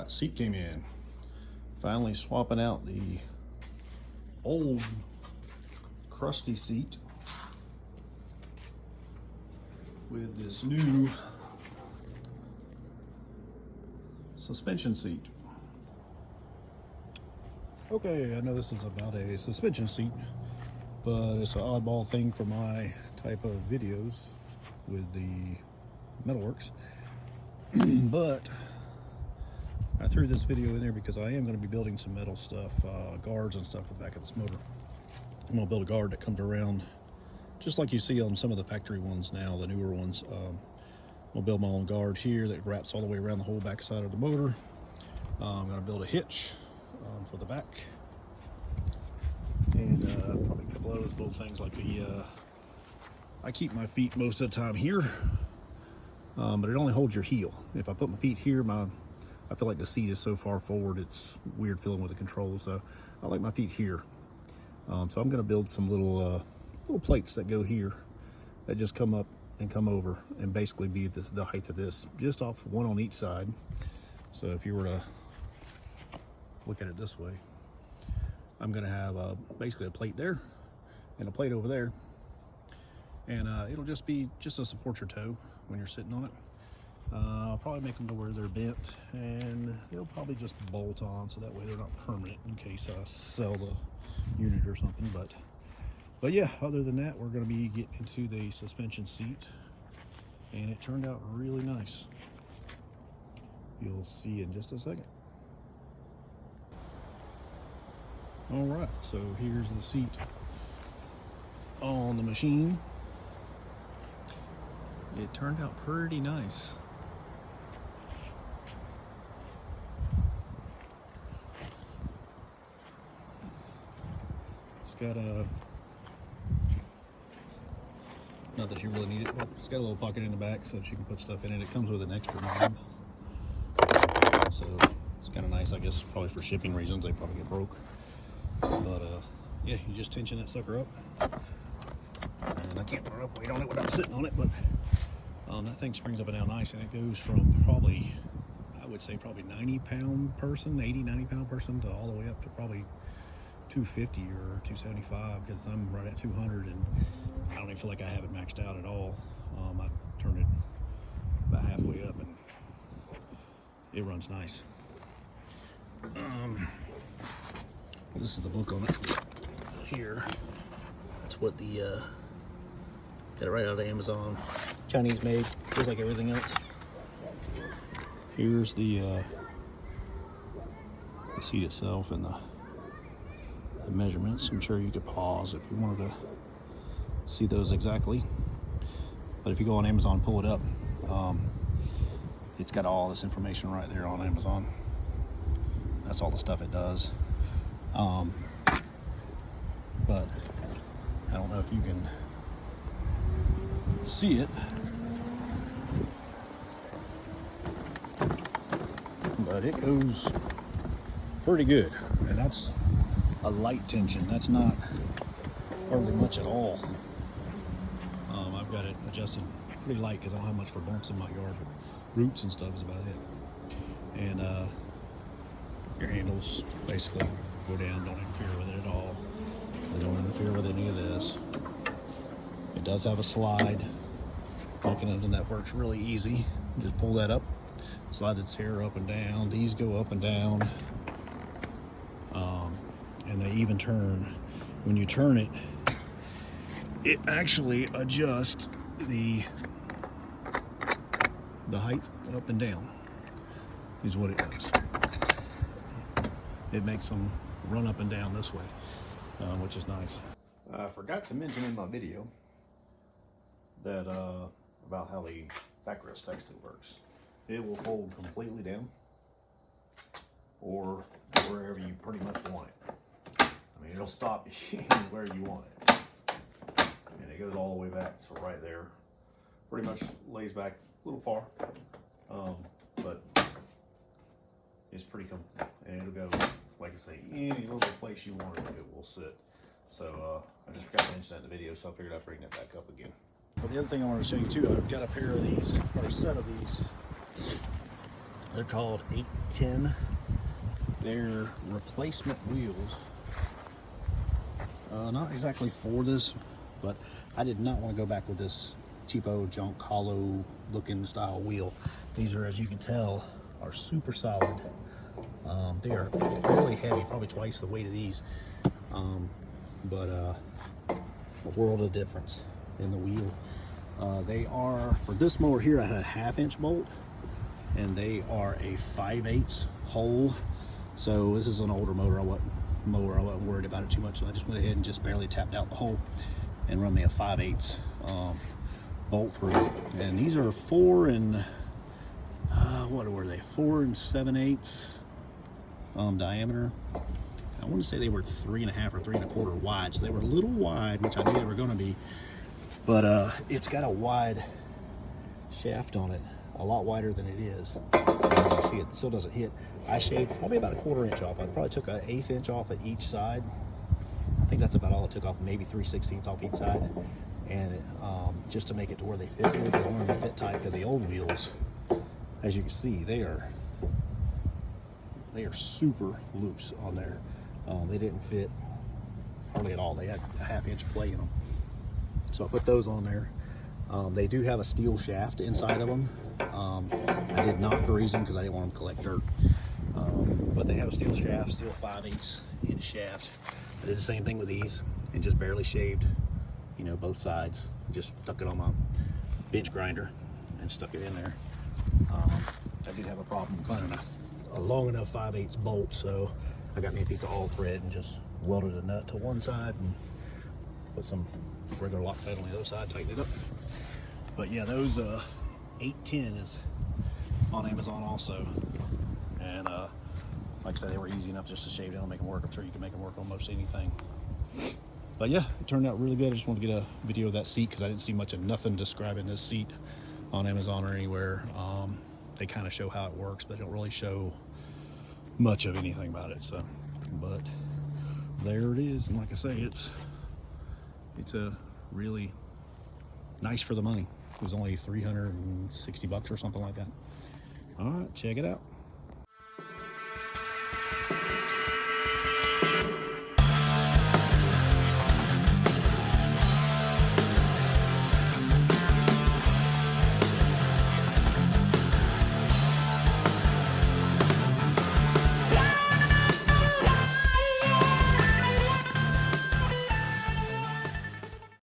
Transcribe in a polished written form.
Alright, seat came in. Finally swapping out the old crusty seat with this new suspension seat. Okay, I know this is about a suspension seat, but it's an oddball thing for my type of videos with the Metalworks. But I threw this video in there because I am going to be building some metal stuff, guards and stuff for the back of this motor. I'm going to build a guard that comes around just like you see on some of the factory ones now, the newer ones. I'm going to build my own guard here that wraps all the way around the whole back side of the motor. I'm going to build a hitch for the back, and probably a couple other little things like I keep my feet most of the time here, but it only holds your heel. If I put my feet here, I feel like the seat is so far forward, it's weird feeling with the controls, so I like my feet here. So I'm going to build some little plates that go here that just come up and come over and basically be the height of this, just off one on each side. So if you were to look at it this way, I'm going to have basically a plate there and a plate over there, and it'll just be to support your toe when you're sitting on it. I'll probably make them to where they're bent, and they'll probably just bolt on so that way they're not permanent in case I sell the unit or something. But yeah, other than that, we're going to be getting into the suspension seat, and it turned out really nice. You'll see in just a second. All right, so here's the seat on the machine. It turned out pretty nice. It's got a, not that you really need it, but it's got a little pocket in the back so that you can put stuff in it. It comes with an extra knob, so it's kind of nice, I guess, probably for shipping reasons. They probably get broke, but yeah, you just tension that sucker up, and I can't put enough weight on it without sitting on it, but that thing springs up and down nice, and it goes from probably, I would say probably 90-pound person, 80-90-pound person, to all the way up to probably 250 or 275, because I'm right at 200, and I don't even feel like I have it maxed out at all. I turned it about halfway up, and it runs nice. This is the book on it here. That's what the got it right out of Amazon, Chinese made, just like everything else. Here's the seat itself and the measurements. I'm sure you could pause if you wanted to see those exactly, but if you go on Amazon, pull it up, it's got all this information right there on Amazon. That's all the stuff it does. But I don't know if you can see it, but it goes pretty good, and that's a light tension. That's not hardly much at all. I've got it adjusted pretty light because I don't have much for bumps in my yard, but roots and stuff is about it. And your handles basically go down, don't interfere with it at all. They don't interfere with any of this. It does have a slide mechanism that works really easy. You just pull that up, slide its hair up and down. These go up and down, and they even turn. When you turn it, it actually adjusts the height up and down is what it does. It makes them run up and down this way, which is nice. I forgot to mention in my video that about how the backrest texting works. It will fold completely down or wherever you pretty much want it. I mean, it'll stop anywhere you want it. And it goes all the way back to right there. Pretty much lays back a little far, but it's pretty comfortable. And it'll go, like I say, any little place you want it, it will sit. So I just forgot to mention that in the video, so I figured I'd bring that back up again. But the other thing I wanted to show you too, I've got a pair of these, or a set of these They're called 810. They're replacement wheels. Not exactly for this, but I did not want to go back with this cheapo junk hollow looking style wheel. These are, as you can tell, are super solid. They are really heavy, probably twice the weight of these, but a world of difference in the wheel. They are, for this mower here, I had a 1/2 inch bolt, and they are a 5/8 hole. So this is an older mower. I wasn't worried about it too much, so I just went ahead and just barely tapped out the hole and run me a 5/8 bolt through. And these are 4 and what were they? 4 7/8 diameter. I want to say they were 3.5 or 3.25 wide, so they were a little wide, which I knew they were going to be. But it's got a wide shaft on it, a lot wider than it is. You can see it still doesn't hit. I shaved probably about a 1/4 inch off. I probably took an 1/8 inch off at each side. I think that's about all it took off, maybe 3/16 off each side. And just to make it to where they fit, really good, I wanted them to fit tight, because the old wheels, as you can see, they are super loose on there. They didn't fit hardly at all. They had a 1/2 inch play in them. So I put those on there. They do have a steel shaft inside of them. I did not grease them because I didn't want them to collect dirt. But they have a steel shaft, steel 5/8 inch shaft. I did the same thing with these and just barely shaved, you know, both sides. Just stuck it on my bench grinder and stuck it in there. I did have a problem finding a long enough 5/8 bolt, so I got me a piece of all thread and just welded a nut to one side and put some regular Loctite on the other side, tighten it up. But yeah, those 810 is on Amazon also, and like I said, they were easy enough just to shave down and make them work. I'm sure you can make them work on most anything. But yeah, it turned out really good. I just wanted to get a video of that seat because I didn't see much of nothing describing this seat on Amazon or anywhere. They kind of show how it works, but they don't really show much of anything about it. So, but there it is, and like I say, it's a really nice for the money. It was only 360 bucks or something like that. All right, check it out.